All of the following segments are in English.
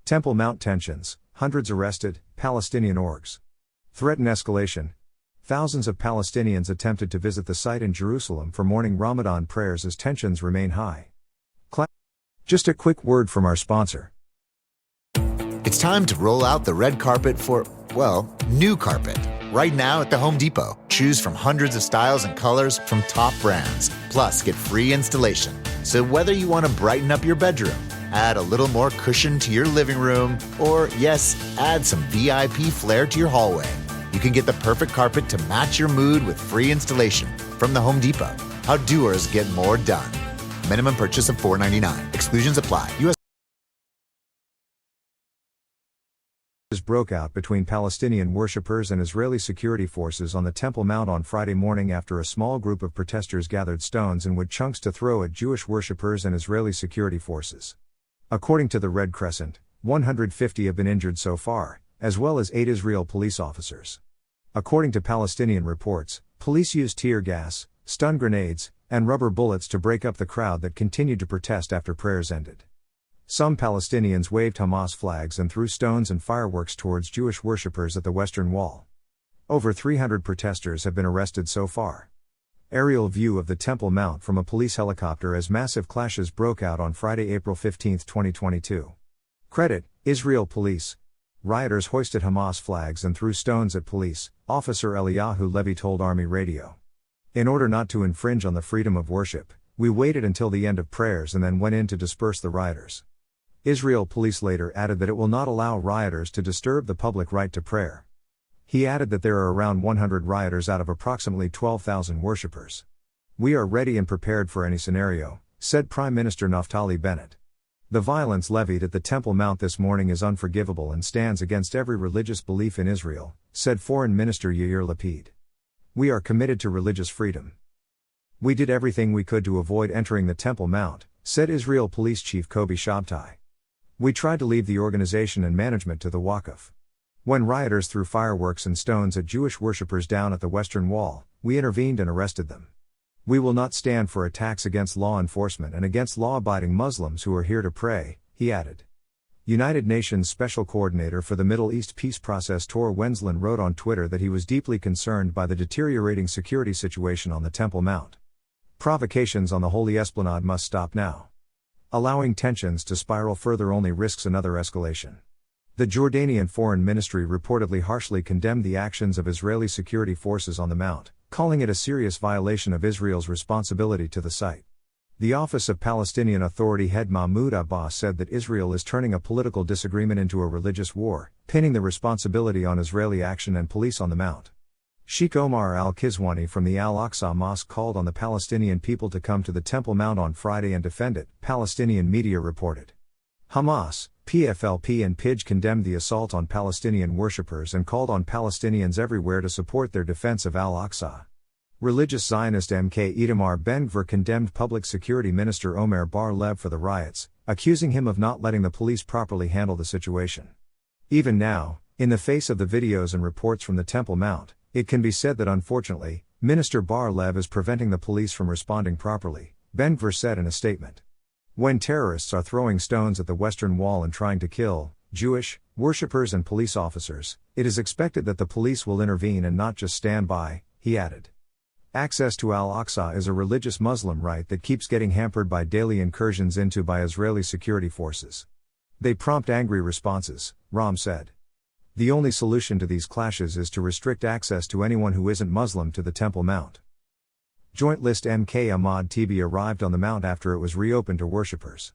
Temple Mount tensions, hundreds arrested, Palestinian orgs threaten escalation. Thousands of Palestinians attempted to visit the site in Jerusalem for morning Ramadan prayers as tensions remain high. Just a quick word from our sponsor. It's time to roll out the red carpet for, well, new carpet. Right now at the Home Depot. Choose from hundreds of styles and colors from top brands. Plus, get free installation. So whether you want to brighten up your bedroom, add a little more cushion to your living room, or, yes, add some VIP flair to your hallway, you can get the perfect carpet to match your mood with free installation from the Home Depot. How doers get more done. Minimum purchase of $4.99. Exclusions apply. U.S. broke out between Palestinian worshippers and Israeli security forces on the Temple Mount on Friday morning after a small group of protesters gathered stones and wood chunks to throw at Jewish worshippers and Israeli security forces. According to the Red Crescent, 150 have been injured so far, as well as 8 Israel police officers. According to Palestinian reports, police used tear gas, stun grenades, and rubber bullets to break up the crowd that continued to protest after prayers ended. Some Palestinians waved Hamas flags and threw stones and fireworks towards Jewish worshippers at the Western Wall. Over 300 protesters have been arrested so far. Aerial view of the Temple Mount from a police helicopter as massive clashes broke out on Friday, April 15, 2022. Credit, Israel Police. Rioters hoisted Hamas flags and threw stones at police, Officer Eliyahu Levy told Army Radio. In order not to infringe on the freedom of worship, we waited until the end of prayers and then went in to disperse the rioters. Israel Police later added that it will not allow rioters to disturb the public right to prayer. He added that there are around 100 rioters out of approximately 12,000 worshippers. We are ready and prepared for any scenario, said Prime Minister Naftali Bennett. The violence levied at the Temple Mount this morning is unforgivable and stands against every religious belief in Israel, said Foreign Minister Yair Lapid. We are committed to religious freedom. We did everything we could to avoid entering the Temple Mount, said Israel Police Chief Kobi Shabtai. We tried to leave the organization and management to the Waqf. When rioters threw fireworks and stones at Jewish worshippers down at the Western Wall, we intervened and arrested them. We will not stand for attacks against law enforcement and against law-abiding Muslims who are here to pray, he added. United Nations Special Coordinator for the Middle East Peace Process Tor Wensland wrote on Twitter that he was deeply concerned by the deteriorating security situation on the Temple Mount. Provocations on the Holy Esplanade must stop now. Allowing tensions to spiral further only risks another escalation. The Jordanian Foreign Ministry reportedly harshly condemned the actions of Israeli security forces on the Mount, calling it a serious violation of Israel's responsibility to the site. The Office of Palestinian Authority head Mahmoud Abbas said that Israel is turning a political disagreement into a religious war, pinning the responsibility on Israeli action and police on the Mount. Sheikh Omar al-Kizwani from the Al-Aqsa Mosque called on the Palestinian people to come to the Temple Mount on Friday and defend it, Palestinian media reported. Hamas, PFLP and PIJ condemned the assault on Palestinian worshippers and called on Palestinians everywhere to support their defense of Al-Aqsa. Religious Zionist MK Itamar Ben-Gvir condemned Public Security Minister Omer Bar-Lev for the riots, accusing him of not letting the police properly handle the situation. Even now, in the face of the videos and reports from the Temple Mount, it can be said that unfortunately, Minister Bar-Lev is preventing the police from responding properly, Ben-Gvir said in a statement. When terrorists are throwing stones at the Western Wall and trying to kill Jewish worshippers and police officers, it is expected that the police will intervene and not just stand by, he added. Access to Al-Aqsa is a religious Muslim right that keeps getting hampered by daily incursions into by Israeli security forces. They prompt angry responses, Ram said. The only solution to these clashes is to restrict access to anyone who isn't Muslim to the Temple Mount. Joint List MK Ahmad Tibi arrived on the Mount after it was reopened to worshippers.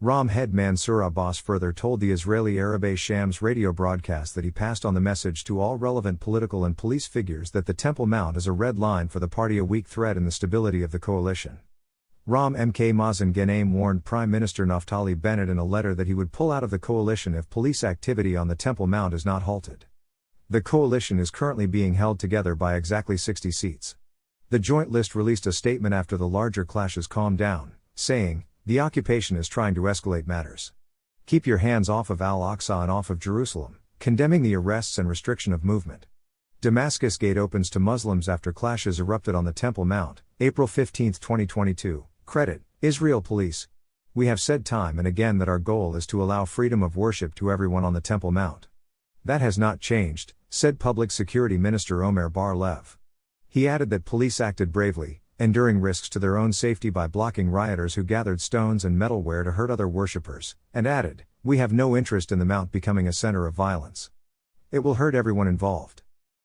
Ram head Mansour Abbas further told the Israeli Arabe Shams radio broadcast that he passed on the message to all relevant political and police figures that the Temple Mount is a red line for the party, a weak threat in the stability of the coalition. Ram MK Mazen Ghanem warned Prime Minister Naftali Bennett in a letter that he would pull out of the coalition if police activity on the Temple Mount is not halted. The coalition is currently being held together by exactly 60 seats. The Joint List released a statement after the larger clashes calmed down, saying, "The occupation is trying to escalate matters. Keep your hands off of Al-Aqsa and off of Jerusalem," condemning the arrests and restriction of movement. Damascus Gate opens to Muslims after clashes erupted on the Temple Mount, April 15, 2022. Credit, Israel Police. We have said time and again that our goal is to allow freedom of worship to everyone on the Temple Mount. That has not changed, said Public Security Minister Omer Bar-Lev. He added that police acted bravely, enduring risks to their own safety by blocking rioters who gathered stones and metalware to hurt other worshippers, and added, "We have no interest in the Mount becoming a center of violence. It will hurt everyone involved."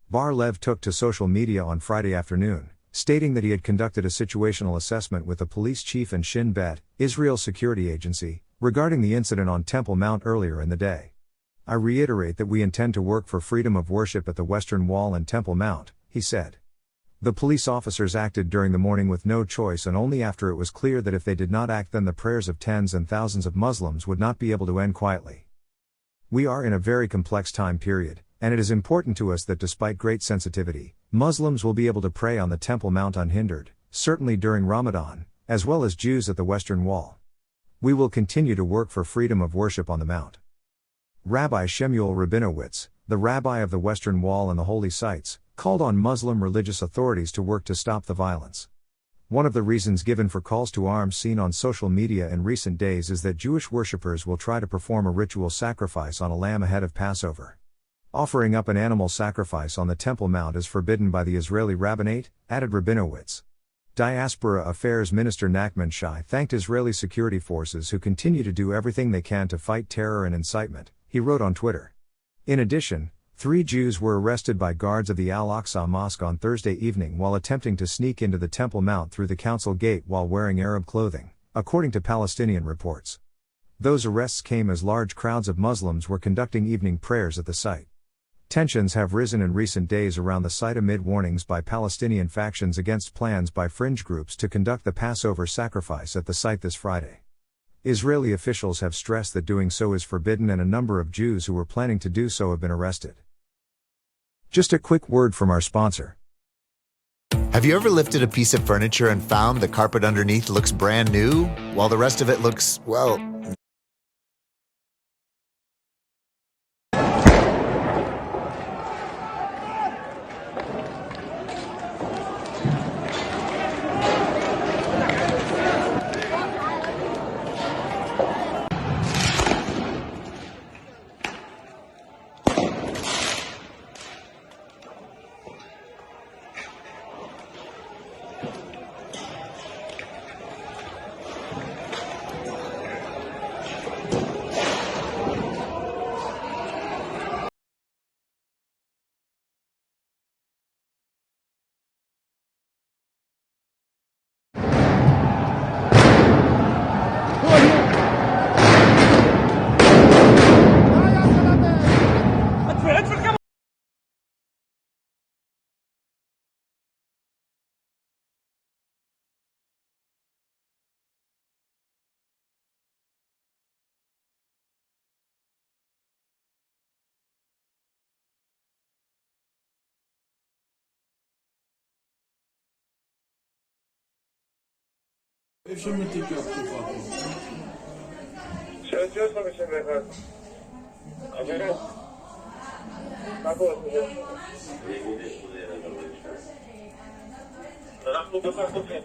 Bar-Lev took to social media on Friday afternoon, stating that he had conducted a situational assessment with the police chief and Shin Bet, Israel's security agency, regarding the incident on Temple Mount earlier in the day. "I reiterate that we intend to work for freedom of worship at the Western Wall and Temple Mount," he said. The police officers acted during the morning with no choice and only after it was clear that if they did not act then the prayers of tens and thousands of Muslims would not be able to end quietly. "We are in a very complex time period, and it is important to us that despite great sensitivity, Muslims will be able to pray on the Temple Mount unhindered, certainly during Ramadan, as well as Jews at the Western Wall. We will continue to work for freedom of worship on the Mount." Rabbi Shemuel Rabinowitz, the rabbi of the Western Wall and the holy sites, called on Muslim religious authorities to work to stop the violence. One of the reasons given for calls to arms seen on social media in recent days is that Jewish worshippers will try to perform a ritual sacrifice on a lamb ahead of Passover. Offering up an animal sacrifice on the Temple Mount is forbidden by the Israeli rabbinate, added Rabinowitz. Diaspora Affairs Minister Nachman Shai thanked Israeli security forces who continue to do everything they can to fight terror and incitement, he wrote on Twitter. In addition, 3 Jews were arrested by guards of the Al-Aqsa Mosque on Thursday evening while attempting to sneak into the Temple Mount through the Council Gate while wearing Arab clothing, according to Palestinian reports. Those arrests came as large crowds of Muslims were conducting evening prayers at the site. Tensions have risen in recent days around the site amid warnings by Palestinian factions against plans by fringe groups to conduct the Passover sacrifice at the site this Friday. Israeli officials have stressed that doing so is forbidden and a number of Jews who were planning to do so have been arrested. Just a quick word from our sponsor. Have you ever lifted a piece of furniture and found the carpet underneath looks brand new, while the rest of it looks, well, Eşemetik yaptı Fatih. Çalışıyorsun şimdi efendim. Acele. Nasıl olsun? Taraflı basar tutun.